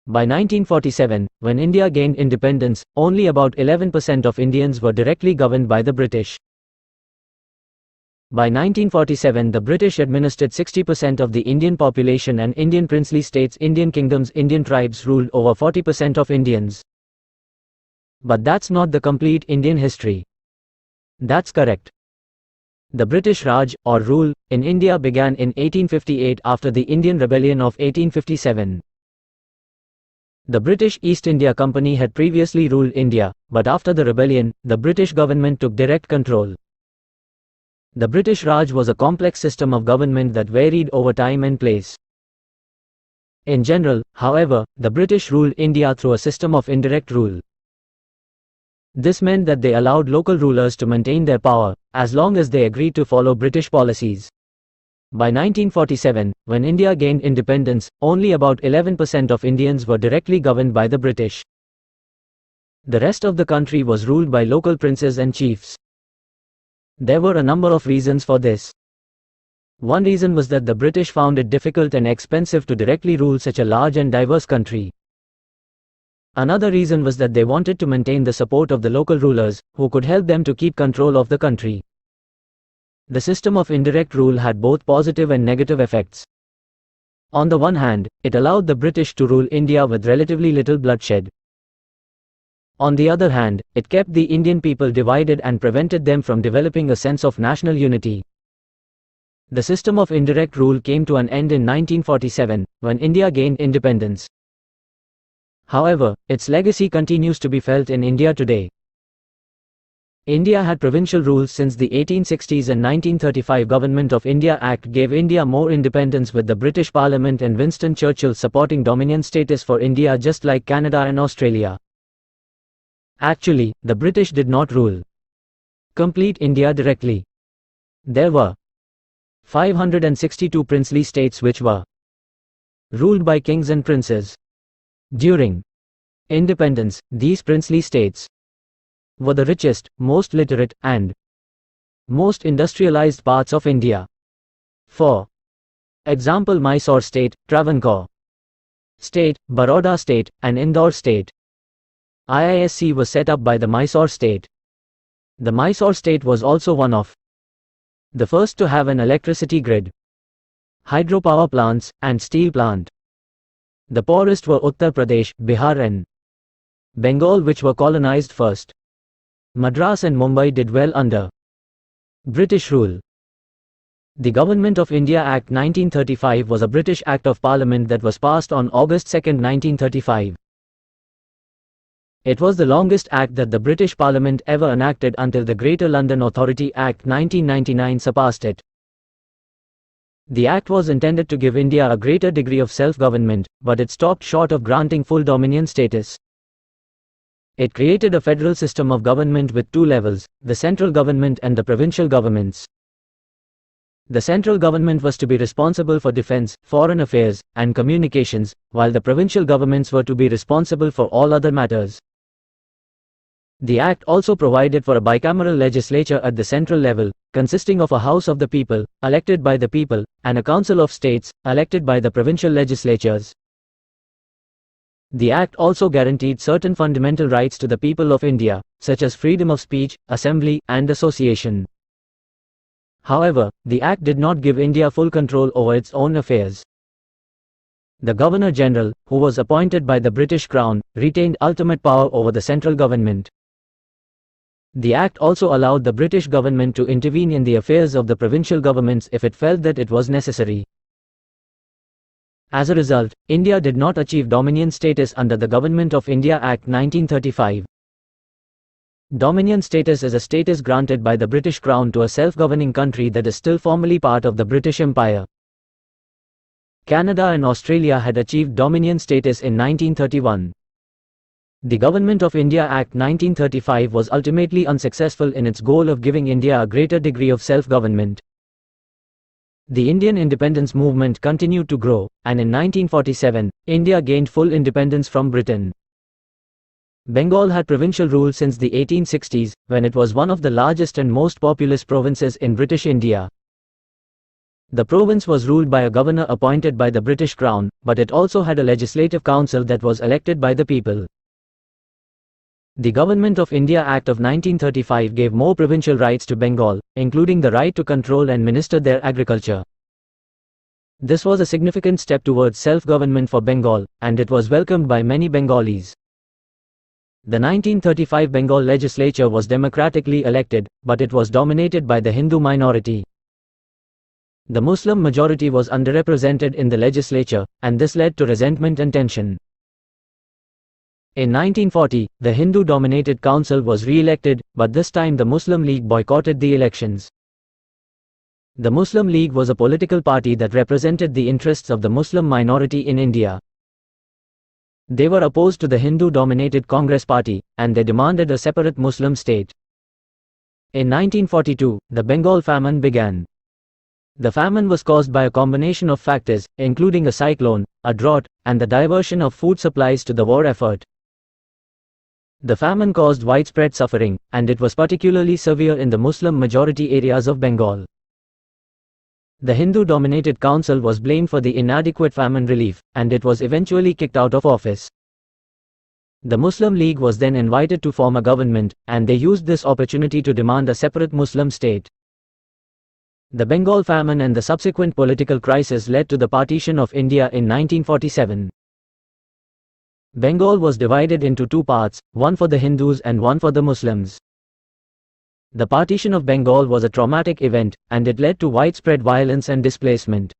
By 1947, when India gained independence, only about 11% of Indians were directly governed by the British. By 1947, the British administered 60% of the Indian population, and Indian princely states, Indian kingdoms, Indian tribes ruled over 40% of Indians. But that's not the complete Indian history. That's correct. The British Raj, or rule, in India began in 1858 after the Indian Rebellion of 1857. The British East India Company had previously ruled India, but after the rebellion, the British government took direct control. The British Raj was a complex system of government that varied over time and place. In general, however, the British ruled India through a system of indirect rule. This meant that they allowed local rulers to maintain their power, as long as they agreed to follow British policies. By 1947, when India gained independence, only about 11% of Indians were directly governed by the British. The rest of the country was ruled by local princes and chiefs. There were a number of reasons for this. One reason was that the British found it difficult and expensive to directly rule such a large and diverse country. Another reason was that they wanted to maintain the support of the local rulers, who could help them to keep control of the country. The system of indirect rule had both positive and negative effects. On the one hand, it allowed the British to rule India with relatively little bloodshed. On the other hand, it kept the Indian people divided and prevented them from developing a sense of national unity. The system of indirect rule came to an end in 1947, when India gained independence. However, its legacy continues to be felt in India today. India had provincial rules since the 1860s, and 1935 Government of India Act gave India more independence, with the British Parliament and Winston Churchill supporting dominion status for India, just like Canada and Australia. Actually, the British did not rule complete India directly. There were 562 princely states which were ruled by kings and princes. During independence, these princely states were the richest, most literate, and most industrialized parts of India. For example, Mysore state, Travancore state, Baroda state, and Indore state. IISc was set up by the Mysore state. The Mysore state was also one of the first to have an electricity grid, hydropower plants, and steel plant. The poorest were Uttar Pradesh, Bihar, and Bengal, which were colonized first. Madras and Mumbai did well under British rule. The Government of India Act 1935 was a British Act of Parliament that was passed on August 2, 1935. It was the longest act that the British Parliament ever enacted until the Greater London Authority Act 1999 surpassed it. The act was intended to give India a greater degree of self-government, but it stopped short of granting full dominion status. It created a federal system of government with two levels, the central government and the provincial governments. The central government was to be responsible for defense, foreign affairs, and communications, while the provincial governments were to be responsible for all other matters. The Act also provided for a bicameral legislature at the central level, consisting of a House of the People, elected by the people, and a Council of States, elected by the provincial legislatures. The Act also guaranteed certain fundamental rights to the people of India, such as freedom of speech, assembly, and association. However, the Act did not give India full control over its own affairs. The Governor-General, who was appointed by the British Crown, retained ultimate power over the central government. The Act also allowed the British government to intervene in the affairs of the provincial governments if it felt that it was necessary. As a result, India did not achieve dominion status under the Government of India Act 1935. Dominion status is a status granted by the British Crown to a self-governing country that is still formally part of the British Empire. Canada and Australia had achieved dominion status in 1931. The Government of India Act 1935 was ultimately unsuccessful in its goal of giving India a greater degree of self-government. The Indian independence movement continued to grow, and in 1947, India gained full independence from Britain. Bengal had provincial rule since the 1860s, when it was one of the largest and most populous provinces in British India. The province was ruled by a governor appointed by the British Crown, but it also had a legislative council that was elected by the people. The Government of India Act of 1935 gave more provincial rights to Bengal, including the right to control and minister their agriculture. This was a significant step towards self-government for Bengal, and it was welcomed by many Bengalis. The 1935 Bengal legislature was democratically elected, but it was dominated by the Hindu minority. The Muslim majority was underrepresented in the legislature, and this led to resentment and tension. In 1940, the Hindu-dominated council was re-elected, but this time the Muslim League boycotted the elections. The Muslim League was a political party that represented the interests of the Muslim minority in India. They were opposed to the Hindu-dominated Congress Party, and they demanded a separate Muslim state. In 1942, the Bengal famine began. The famine was caused by a combination of factors, including a cyclone, a drought, and the diversion of food supplies to the war effort. The famine caused widespread suffering, and it was particularly severe in the Muslim majority areas of Bengal. The Hindu-dominated council was blamed for the inadequate famine relief, and it was eventually kicked out of office. The Muslim League was then invited to form a government, and they used this opportunity to demand a separate Muslim state. The Bengal famine and the subsequent political crisis led to the partition of India in 1947. Bengal was divided into two parts, one for the Hindus and one for the Muslims. The partition of Bengal was a traumatic event, and it led to widespread violence and displacement.